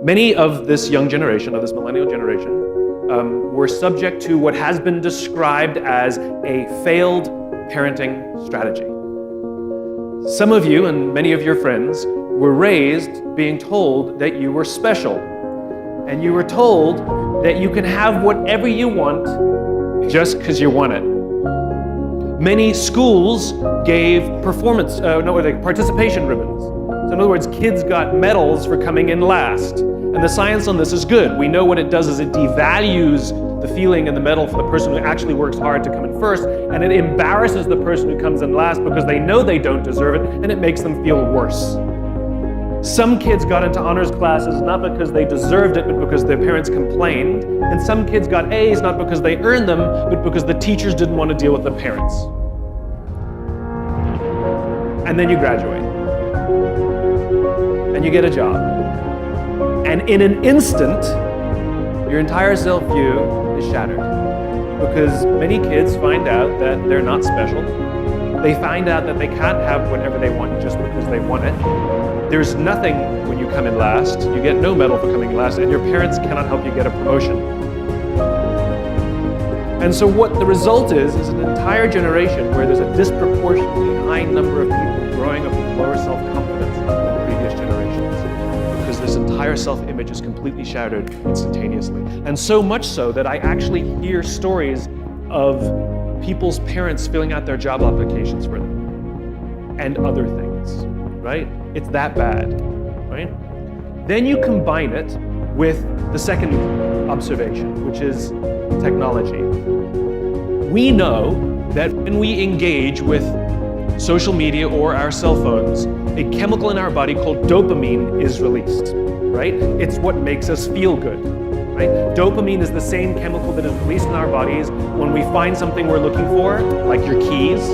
Many of this young generation, of this millennial generation, were subject to what has been described as a failed parenting strategy. Some of you and many of your friends were raised being told that you were special, and you were told that you can have whatever you want just because you want it. Many schools gave participation ribbons. So in other words, kids got medals for coming in last. And the science on this is good. We know what it does is it devalues the feeling and the medal for the person who actually works hard to come in first, and it embarrasses the person who comes in last because they know they don't deserve it, and it makes them feel worse. Some kids got into honors classes not because they deserved it, but because their parents complained. And some kids got A's not because they earned them, but because the teachers didn't want to deal with the parents. And then you graduate. And you get a job. And in an instant, your entire self-view is shattered. Because many kids find out that they're not special. They find out that they can't have whatever they want just because they want it. There's nothing when you come in last. You get no medal for coming last, and your parents cannot help you get a promotion. And so what the result is an entire generation where there's a disproportionately high number of people growing up with lower self-confidence than previous generations, because this entire self-image is completely shattered instantaneously. And so much so that I actually hear stories of people's parents filling out their job applications for them and other things, right? It's that bad, right? Then you combine it with the second observation, which is technology. We know that when we engage with social media or our cell phones, a chemical in our body called dopamine is released, right? It's what makes us feel good, right? Dopamine is the same chemical that is released in our bodies when we find something we're looking for, like your keys,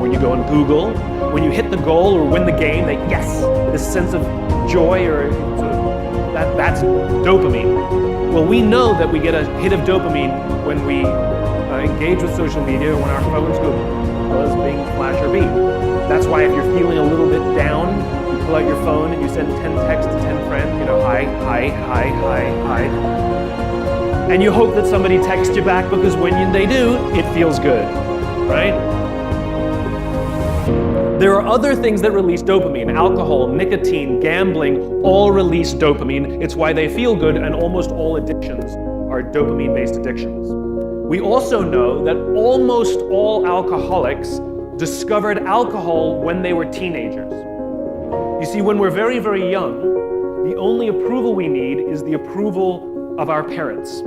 when you go on Google, when you hit the goal or win the game, that yes, this sense of joy or sort of that's dopamine. Well, we know that we get a hit of dopamine when we engage with social media, when our phones go buzz, bing, flash, or beep. That's why if you're feeling a little bit down, you pull out your phone and you send 10 texts to 10 friends, hi, hi, hi, hi, hi. And you hope that somebody texts you back, because when they do, it feels good, right? There are other things that release dopamine. Alcohol, nicotine, gambling, all release dopamine. It's why they feel good, and almost all addictions are dopamine-based addictions. We also know that almost all alcoholics discovered alcohol when they were teenagers. You see, when we're very, very young, the only approval we need is the approval of our parents.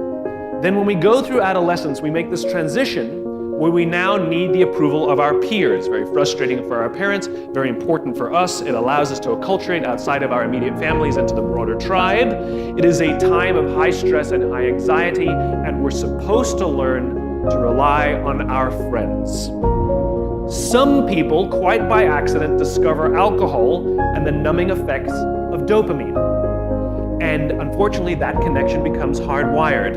Then when we go through adolescence, we make this transition where we now need the approval of our peers. Very frustrating for our parents, very important for us. It allows us to acculturate outside of our immediate families into the broader tribe. It is a time of high stress and high anxiety, and we're supposed to learn to rely on our friends. Some people, quite by accident, discover alcohol and the numbing effects of dopamine. And unfortunately, that connection becomes hardwired.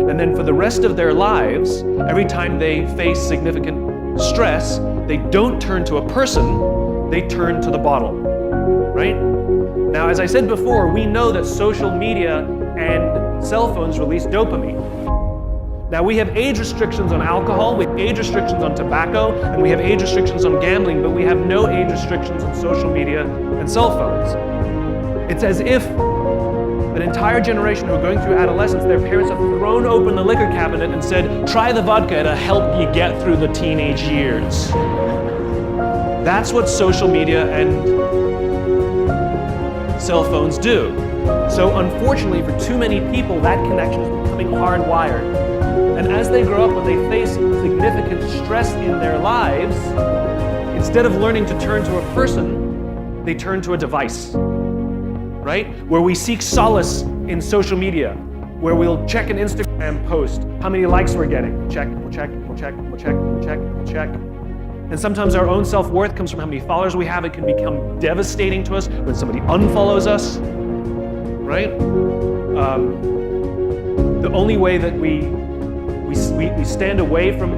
And then for the rest of their lives, every time they face significant stress, they don't turn to a person, they turn to the bottle, right? Now, as I said before, we know that social media and cell phones release dopamine. Now, we have age restrictions on alcohol, we have age restrictions on tobacco, and we have age restrictions on gambling, but we have no age restrictions on social media and cell phones. It's as if an entire generation who are going through adolescence, their parents have thrown open the liquor cabinet and said, try the vodka to help you get through the teenage years. That's what social media and cell phones do. So unfortunately, for too many people, that connection is becoming hardwired. And as they grow up and they face significant stress in their lives, instead of learning to turn to a person, they turn to a device. Right? Where we seek solace in social media, where we'll check an Instagram post, how many likes we're getting. We'll check, we'll check, we'll check, we'll check, we'll check, we'll check. And sometimes our own self-worth comes from how many followers we have. It can become devastating to us when somebody unfollows us, right? The only way that we stand away from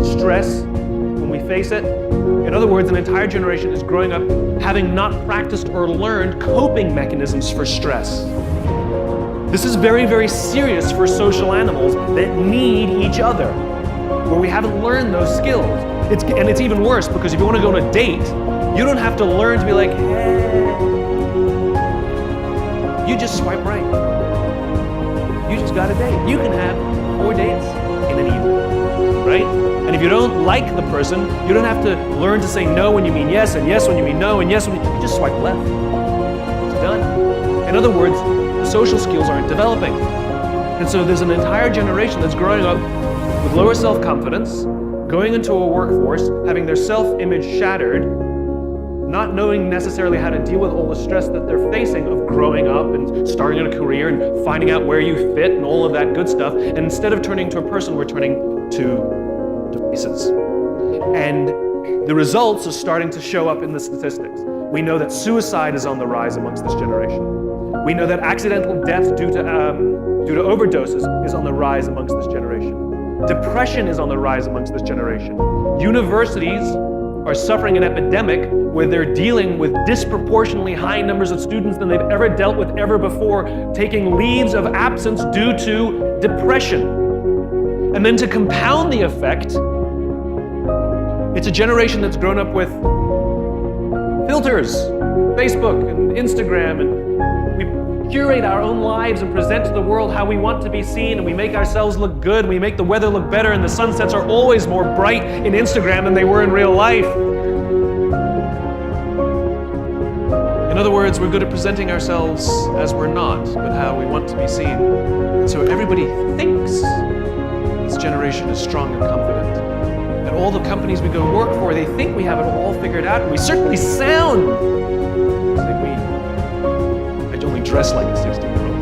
stress when we face it. In other words, an entire generation is growing up having not practiced or learned coping mechanisms for stress. This is very, very serious for social animals that need each other, where we haven't learned those skills. And it's even worse, because if you want to go on a date, you don't have to learn to be like, hey. You just swipe right. You just got a date. You can have 4 dates in an evening, right? And if you don't like the person, you don't have to learn to say no when you mean yes, and yes when you mean no, and yes when you just swipe left. It's done. In other words, the social skills aren't developing. And so there's an entire generation that's growing up with lower self-confidence, going into a workforce, having their self-image shattered, not knowing necessarily how to deal with all the stress that they're facing of growing up and starting a career and finding out where you fit and all of that good stuff. And instead of turning to a person, we're turning to devices. And the results are starting to show up in the statistics. We know that suicide is on the rise amongst this generation. We know that accidental death due to overdoses is on the rise amongst this generation. Depression is on the rise amongst this generation. Universities are suffering an epidemic where they're dealing with disproportionately high numbers of students than they've ever dealt with ever before, taking leaves of absence due to depression. And then to compound the effect, it's a generation that's grown up with filters, Facebook and Instagram, and we curate our own lives and present to the world how we want to be seen, and we make ourselves look good, we make the weather look better, and the sunsets are always more bright in Instagram than they were in real life. In other words, we're good at presenting ourselves as we're not, but how we want to be seen. And so everybody thinks this generation is strong and confident. At all the companies we go work for, they think we have it all figured out, and we certainly sound like I only dress like a 16-year-old.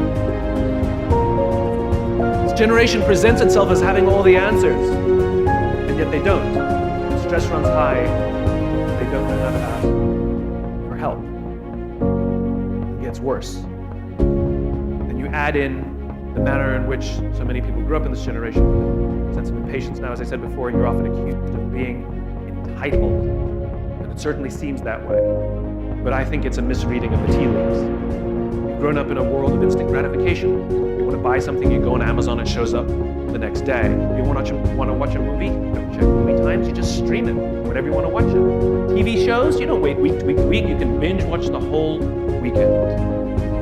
This generation presents itself as having all the answers, and yet they don't. Stress runs high, they don't know how to ask for help. It gets worse. Then you add in the manner in which so many people grew up in this generation with a sense of impatience. Now, as I said before, you're often accused of being entitled, and it certainly seems that way. But I think it's a misreading of the tea leaves. You've grown up in a world of instant gratification. You want to buy something, you go on Amazon, it shows up the next day. You want to watch a movie, you don't check movie times, you just stream it whenever you want to watch it. TV shows, you don't wait week to week to week, you can binge watch the whole weekend.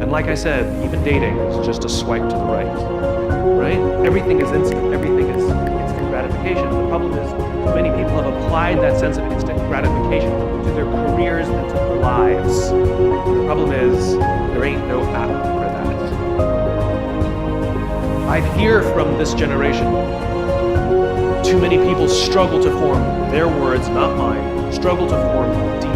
And like I said, even dating is just a swipe to the right? Everything is instant, everything is instant gratification. And the problem is, too many people have applied that sense of instant gratification to their careers and to their lives. The problem is, there ain't no app for that. I hear from this generation, too many people struggle to form, their words, not mine, struggle to form deep,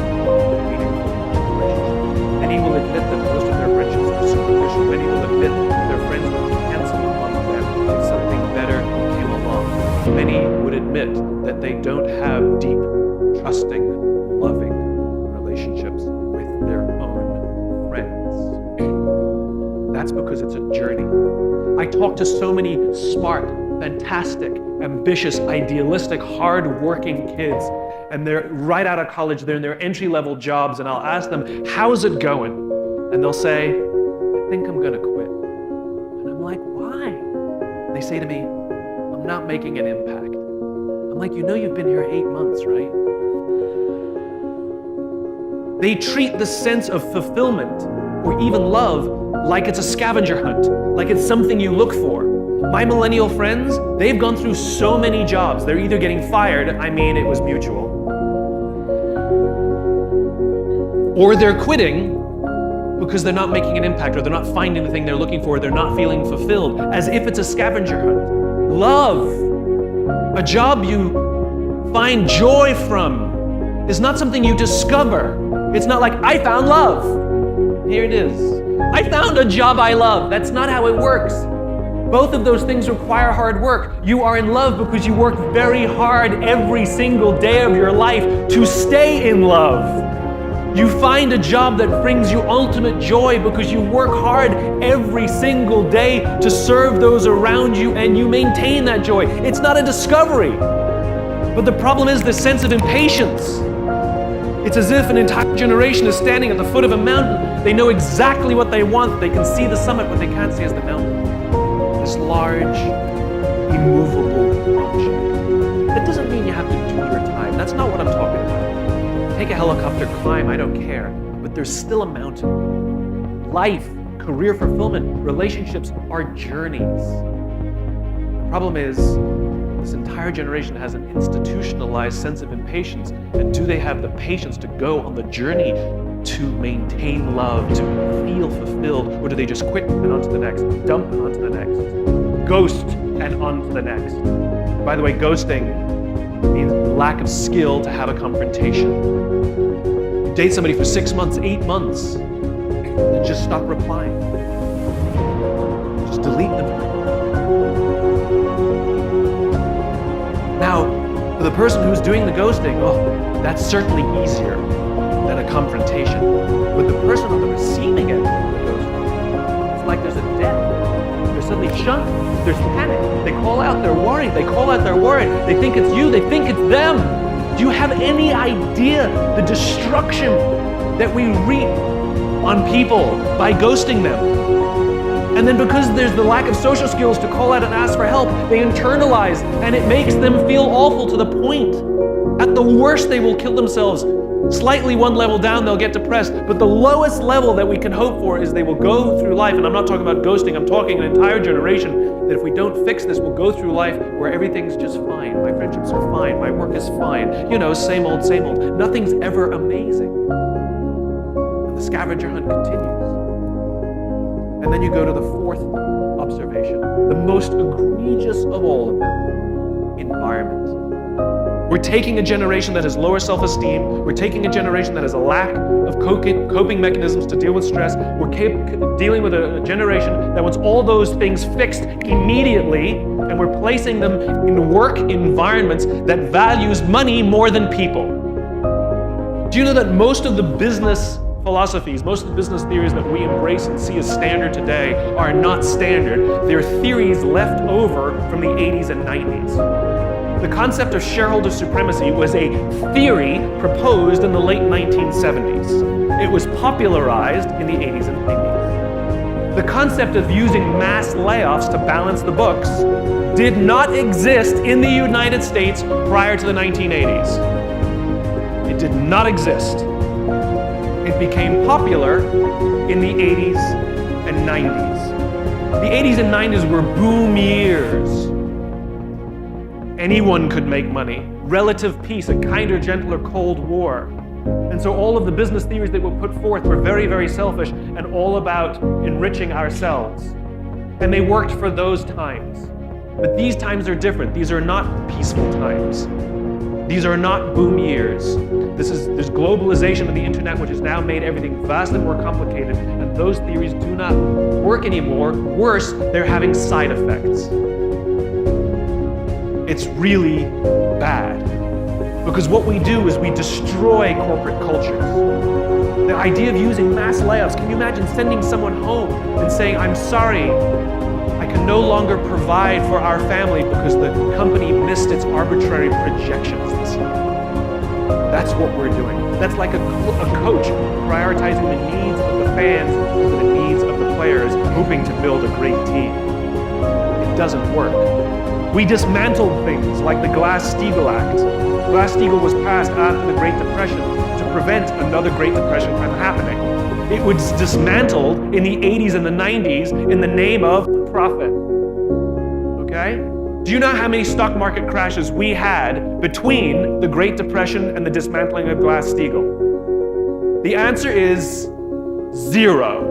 meaningful relationships. Many will admit that most of their friendships are superficial. Many will admit that their friends will cancel on them if something better came along. Many would admit that they don't have deep, trusting, loving relationships with their own friends. That's because it's a journey. I talk to so many smart, fantastic, ambitious, idealistic, hard-working kids, and they're right out of college, they're in their entry-level jobs, and I'll ask them, how's it going? And they'll say, I think I'm gonna quit. And I'm like, why? And they say to me, I'm not making an impact. I'm like, you know you've been here 8 months, right? They treat the sense of fulfillment or even love like it's a scavenger hunt, like it's something you look for. My millennial friends, they've gone through so many jobs. They're either getting fired, I mean it was mutual, or they're quitting because they're not making an impact, or they're not finding the thing they're looking for, they're not feeling fulfilled, as if it's a scavenger hunt. Love, a job you find joy from, is not something you discover. It's not like, I found love. Here it is. I found a job I love. That's not how it works. Both of those things require hard work. You are in love because you work very hard every single day of your life to stay in love. You find a job that brings you ultimate joy because you work hard every single day to serve those around you, and you maintain that joy. It's not a discovery. But the problem is the sense of impatience. It's as if an entire generation is standing at the foot of a mountain. They know exactly what they want. They can see the summit, but they can't see as the mountain. This large, immovable object. That doesn't mean you have to do your time. That's not what I'm talking about. Take a helicopter climb, I don't care. But there's still a mountain. Life, career fulfillment, relationships are journeys. The problem is, this entire generation has an institutionalized sense of impatience. And do they have the patience to go on the journey to maintain love, to feel fulfilled? Or do they just quit and on to the next, dump and on to the next, ghost and on to the next? By the way, ghosting means lack of skill to have a confrontation. You date somebody for 6 months, 8 months, and just stop replying. Just delete them. Now, for the person who's doing the ghosting, that's certainly easier than a confrontation. But the person on the receiving end of the ghosting, it's like there's a death. They're suddenly shunned. There's panic. They call out, they're worried. They call out, they're worried. They think it's you. They think it's them. Do you have any idea the destruction that we reap on people by ghosting them? And then because there's the lack of social skills to call out and ask for help, they internalize, and it makes them feel awful to the point. At the worst, they will kill themselves. Slightly one level down, they'll get depressed. But the lowest level that we can hope for is they will go through life, and I'm not talking about ghosting, I'm talking an entire generation, that if we don't fix this, we'll go through life where everything's just fine. My friendships are fine, my work is fine. You know, same old, same old. Nothing's ever amazing. And the scavenger hunt continues. And then you go to the fourth observation, the most egregious of all of them, environment. We're taking a generation that has lower self-esteem. We're taking a generation that has a lack of coping mechanisms to deal with stress. We're dealing with a generation that wants all those things fixed immediately, and we're placing them in work environments that values money more than people. Do you know that most of the business philosophies, most of the business theories that we embrace and see as standard today are not standard? They're theories left over from the 80s and 90s. The concept of shareholder supremacy was a theory proposed in the late 1970s. It was popularized in the 80s and 90s. The concept of using mass layoffs to balance the books did not exist in the United States prior to the 1980s. It did not exist. It became popular in the 80s and 90s. The 80s and 90s were boom years. Anyone could make money. Relative peace, a kinder, gentler Cold War. And so all of the business theories that were put forth were very, very selfish and all about enriching ourselves. And they worked for those times. But these times are different. These are not peaceful times. These are not boom years. There's globalization of the internet, which has now made everything vastly more complicated, and those theories do not work anymore. Worse, they're having side effects. It's really bad. Because what we do is we destroy corporate cultures. The idea of using mass layoffs, can you imagine sending someone home and saying, I'm sorry, I can no longer provide for our family because the company missed its arbitrary projections this year. That's what we're doing. That's like a coach prioritizing the needs of the fans over the needs of the players, hoping to build a great team. It doesn't work. We dismantled things like the Glass-Steagall Act. Glass-Steagall was passed after the Great Depression to prevent another Great Depression from happening. It was dismantled in the 80s and the 90s in the name of profit. Okay? Do you know how many stock market crashes we had between the Great Depression and the dismantling of Glass-Steagall? The answer is 0.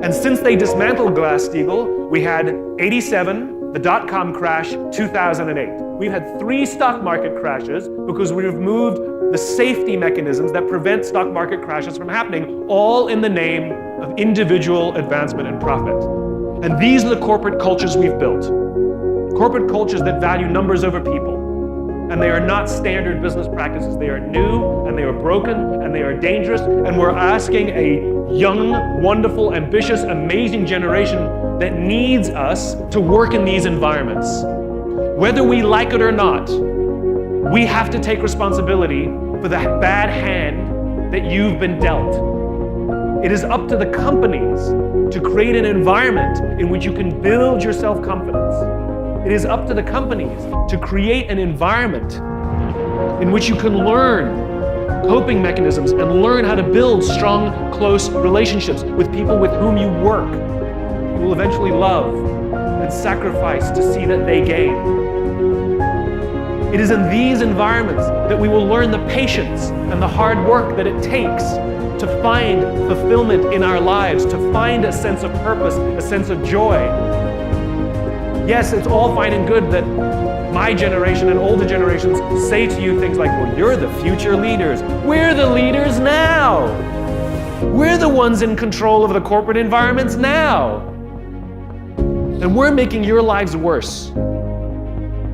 And since they dismantled Glass-Steagall, we had 87, the dot-com crash, 2008. We've had 3 stock market crashes because we removed the safety mechanisms that prevent stock market crashes from happening, all in the name of individual advancement and profit. And these are the corporate cultures we've built. Corporate cultures that value numbers over people. And they are not standard business practices. They are new, and they are broken, and they are dangerous, and we're asking a young, wonderful, ambitious, amazing generation that needs us to work in these environments. Whether we like it or not, we have to take responsibility for the bad hand that you've been dealt. It is up to the companies to create an environment in which you can build your self-confidence. It is up to the companies to create an environment in which you can learn coping mechanisms and learn how to build strong, close relationships with people with whom you work. You will eventually love and sacrifice to see that they gain. It is in these environments that we will learn the patience and the hard work that it takes to find fulfillment in our lives, to find a sense of purpose, a sense of joy. Yes, it's all fine and good that my generation and older generations say to you things like, well, you're the future leaders. We're the leaders now. We're the ones in control of the corporate environments now. And we're making your lives worse.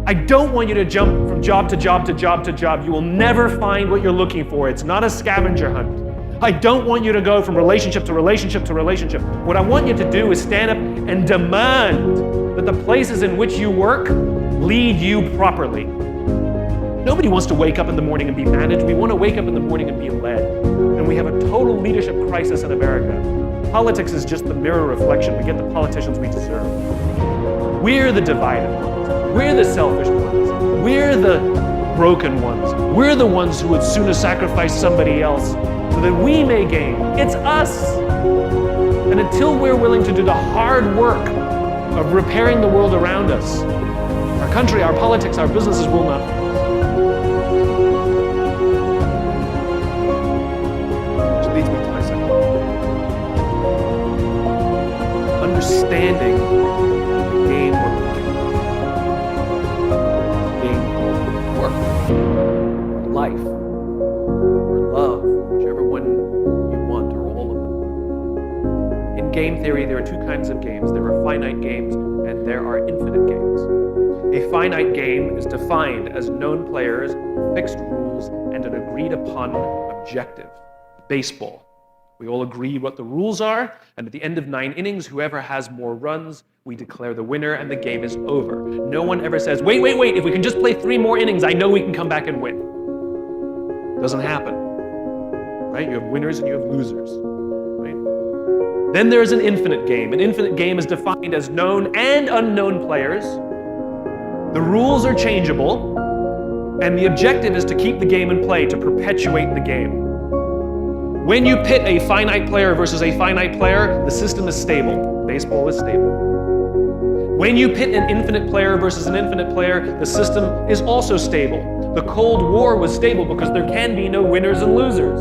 I don't want you to jump from job to job to job to job. You will never find what you're looking for. It's not a scavenger hunt. I don't want you to go from relationship to relationship to relationship. What I want you to do is stand up and demand that the places in which you work lead you properly. Nobody wants to wake up in the morning and be managed. We want to wake up in the morning and be led. And we have a total leadership crisis in America. Politics is just the mirror reflection. We get the politicians we deserve. We're the divided ones. We're the selfish ones. We're the broken ones. We're the ones who would sooner sacrifice somebody else so that we may gain. It's us. And until we're willing to do the hard work of repairing the world around us, our country, our politics, our businesses will not. Which leads me to my second point. Understanding the game we're playing. The game called work, or life, or love, whichever one you want, or all of them. In game theory, there are two kinds of games. There are finite games and there are infinite games. A finite game is defined as known players, fixed rules, and an agreed upon objective. Baseball. We all agree what the rules are, and at the end of 9 innings, whoever has more runs, we declare the winner, and the game is over. No one ever says, wait, if we can just play 3 more innings, I know we can come back and win. It doesn't happen, right? You have winners and you have losers, right? Then there's an infinite game. An infinite game is defined as known and unknown players. The rules are changeable, and the objective is to keep the game in play, to perpetuate the game. When you pit a finite player versus a finite player, the system is stable. Baseball is stable. When you pit an infinite player versus an infinite player, the system is also stable. The Cold War was stable because there can be no winners and losers.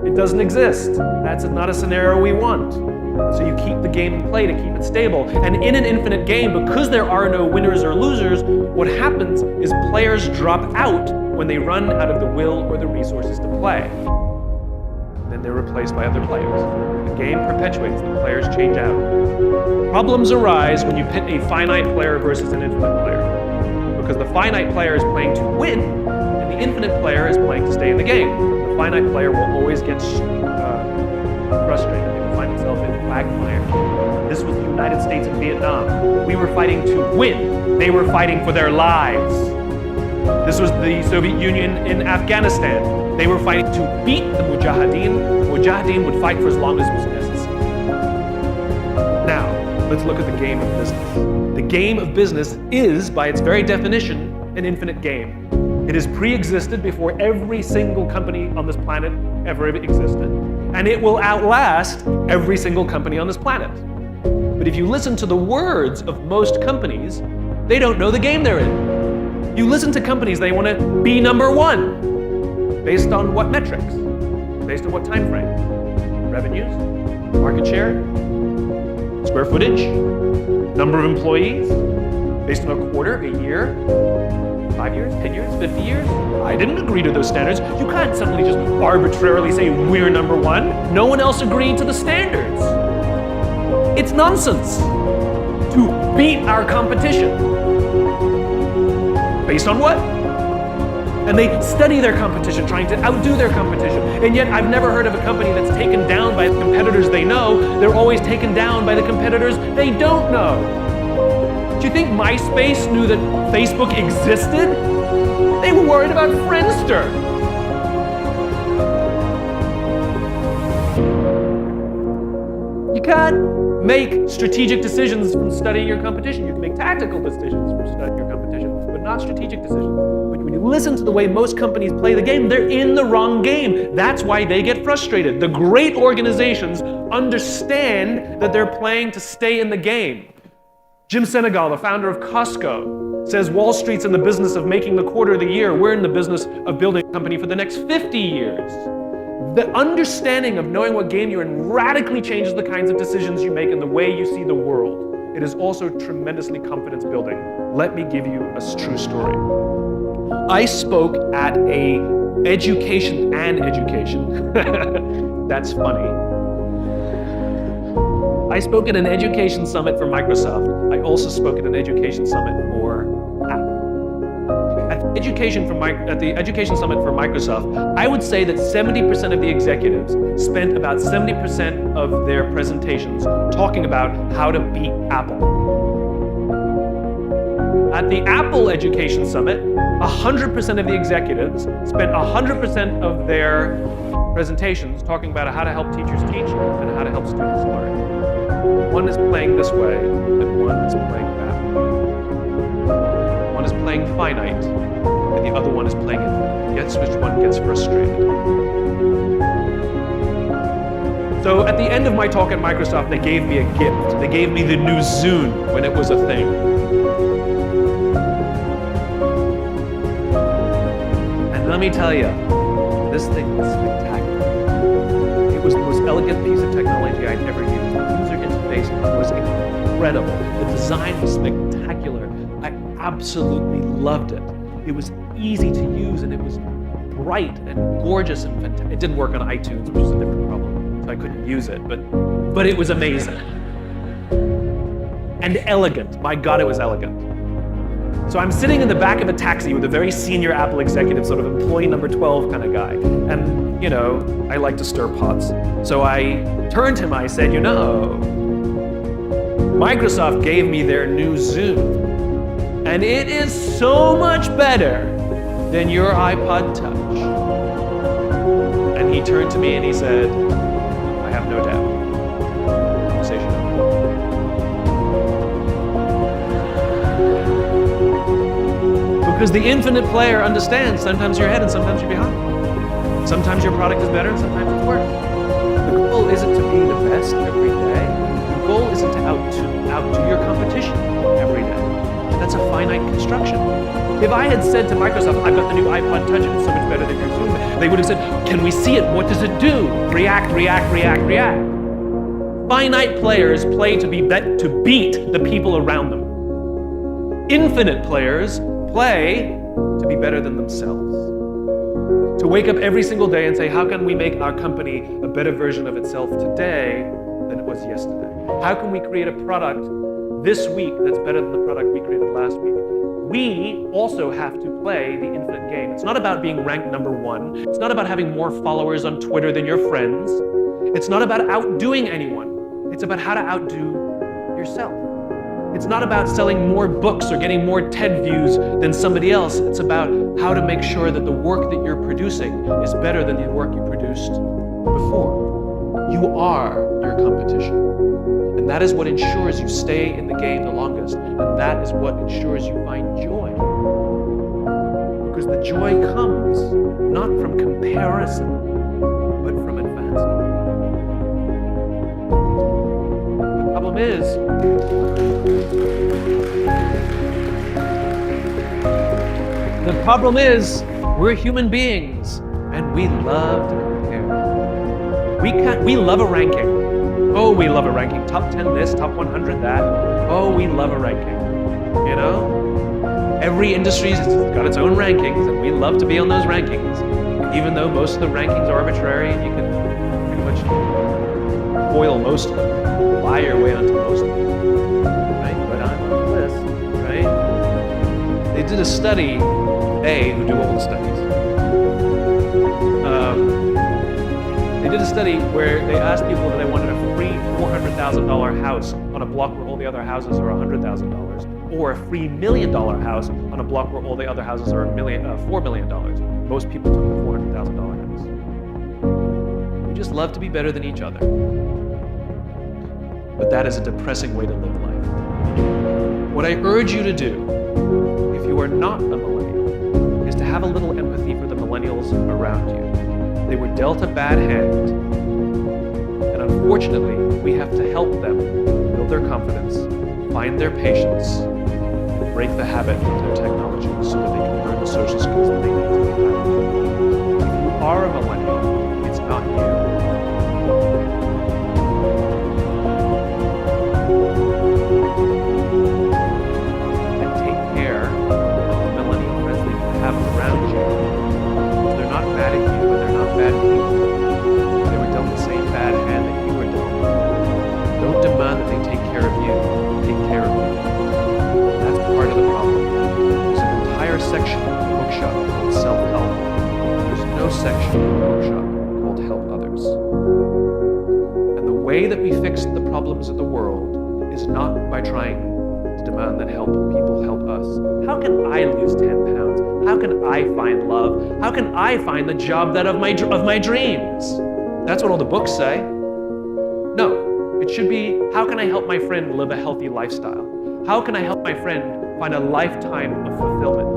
It doesn't exist. That's not a scenario we want. So you keep the game in play to keep it stable. And in an infinite game, because there are no winners or losers, what happens is players drop out when they run out of the will or the resources to play. Then they're replaced by other players. The game perpetuates, the players change out. Problems arise when you pit a finite player versus an infinite player. Because the finite player is playing to win, and the infinite player is playing to stay in the game. The finite player will always get frustrated. They will find themselves in quagmire. This was the United States in Vietnam. We were fighting to win. They were fighting for their lives. This was the Soviet Union in Afghanistan. They were fighting to beat the Mujahideen. The Mujahideen would fight for as long as was necessary. Now, let's look at the game of business. The game of business is, by its very definition, an infinite game. It has pre-existed before every single company on this planet ever existed. And it will outlast every single company on this planet. But if you listen to the words of most companies, they don't know the game they're in. You listen to companies, they want to be number one. Based on what metrics? Based on what time frame? Revenues? Market share? Square footage? Number of employees? Based on a quarter, a year? 5 years, 10 years, 50 years? I didn't agree to those standards. You can't suddenly just arbitrarily say we're number one. No one else agreed to the standards. It's nonsense to beat our competition. Based on what? And they study their competition, trying to outdo their competition. And yet I've never heard of a company that's taken down by the competitors they know. They're always taken down by the competitors they don't know. Do you think MySpace knew that Facebook existed? They were worried about Friendster. can't make strategic decisions from studying your competition. You can make tactical decisions from studying your competition, but not strategic decisions. But when you listen to the way most companies play the game, they're in the wrong game. That's why they get frustrated. The great organizations understand that they're playing to stay in the game. Jim Senegal, the founder of Costco, says Wall Street's in the business of making the quarter of the year. We're in the business of building a company for the next 50 years. The understanding of knowing what game you're in radically changes the kinds of decisions you make and the way you see the world. It is also tremendously confidence building. Let me give you a true story. I spoke at a education. That's funny. I spoke at an education summit for Microsoft. I also spoke at an education summit for Apple. At the education summit for Microsoft, I would say that 70% of the executives spent about 70% of their presentations talking about how to beat Apple. At the Apple Education Summit, 100% of the executives spent 100% of their presentations talking about how to help teachers teach and how to help students learn. One is playing this way, and one is playing that way. One is playing finite, and the other one is playing infinite. Guess which one gets frustrated? So at the end of my talk at Microsoft, they gave me a gift. They gave me the new Zune when it was a thing. And let me tell you, this thing was spectacular. It was the most elegant piece of technology I'd ever used. The user interface was incredible. The design was spectacular. I absolutely loved it. It was easy to use and it was bright and gorgeous and fantastic. It didn't work on iTunes, which is a different problem, so I couldn't use it, but it was amazing. And elegant. My God, it was elegant. So I'm sitting in the back of a taxi with a very senior Apple executive, sort of employee number 12 kind of guy. And, you know, I like to stir pots. So I turned to him, I said, you know, Microsoft gave me their new Zune. And it is so much better than your iPod Touch. And he turned to me and he said, I have no doubt. Conversation over. Because the infinite player understands sometimes you're ahead and sometimes you're behind. Sometimes your product is better and sometimes it's worse. The goal isn't to be the best every day. The goal isn't to outdo your competition every day. That's a finite construction. If I had said to Microsoft, I've got the new iPod Touch and it's so much better than your Zoom, they would have said, can we see it? What does it do? React, react, react, react. Finite players play to beat the people around them. Infinite players play to be better than themselves. To wake up every single day and say, how can we make our company a better version of itself today than it was yesterday? How can we create a product this week that's better than the product we created last week? We also have to play the infinite game. It's not about being ranked number one. It's not about having more followers on Twitter than your friends. It's not about outdoing anyone. It's about how to outdo yourself. It's not about selling more books or getting more TED views than somebody else. It's about how to make sure that the work that you're producing is better than the work you produced before. You are your competition. And that is what ensures you stay in the game the longest. And that is what ensures you find joy. Because the joy comes not from comparison, but from advancement. The problem is, we're human beings, and we love to compare. We love a ranking. Oh, we love a ranking. Top 10 this, top 100 that. Oh, we love a ranking. You know? Every industry's got its own rankings, and we love to be on those rankings. Even though most of the rankings are arbitrary, and you can pretty much boil most of them, lie your way onto most of them. Right? But I'm on the list, right? They did a study, who do all the studies. They did a study where they asked people that they wanted a free $400,000 house on a block where all the other houses are $100,000, or a free $1 million house on a block where all the other houses are $4 million. Most people took the $400,000 house. We just love to be better than each other. but that is a depressing way to live life. What I urge you to do, if you are not a millennial, is to have a little empathy for the millennials around you. They were dealt a bad hand, and unfortunately, we have to help them build their confidence, find their patience, and break the habit of their technology so that they can learn the social skills that they need to be happy. If you are a millennial, it's not you. Around you. They're not mad at you, but they're not bad people. They were dealt the same bad hand that you were dealt. Don't demand that they take care of you. Take care of you. That's part of the problem. There's an entire section of the bookshop called self-help. There's no section of the bookshop called help others. And the way that we fix the problems of the world is not by trying to demand that people help us. How can I lose 10 pounds? How can I find love? How can I find the job of my dreams? That's what all the books say. No, it should be, how can I help my friend live a healthy lifestyle? How can I help my friend find a lifetime of fulfillment?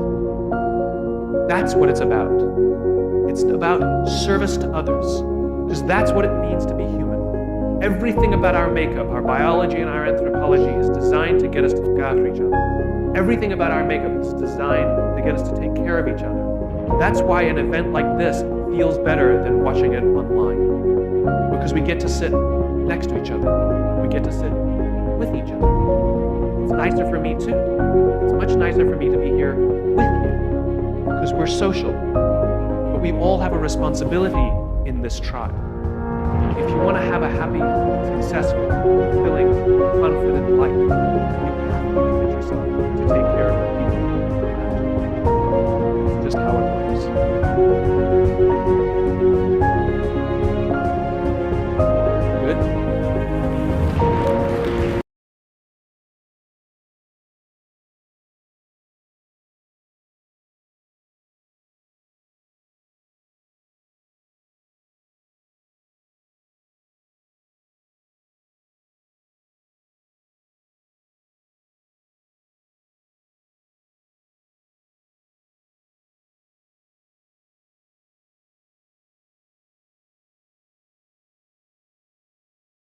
That's what it's about. It's about service to others, because that's what it means to be human. Everything about our makeup, our biology and our anthropology is designed to get us to look after each other. Everything about our makeup is designed to get us to take care of each other. That's why an event like this feels better than watching it online. Because we get to sit next to each other. We get to sit with each other. It's nicer for me too. It's much nicer for me to be here with you. Because we're social. But we all have a responsibility in this tribe. If you want to have a happy, successful, fulfilling, fun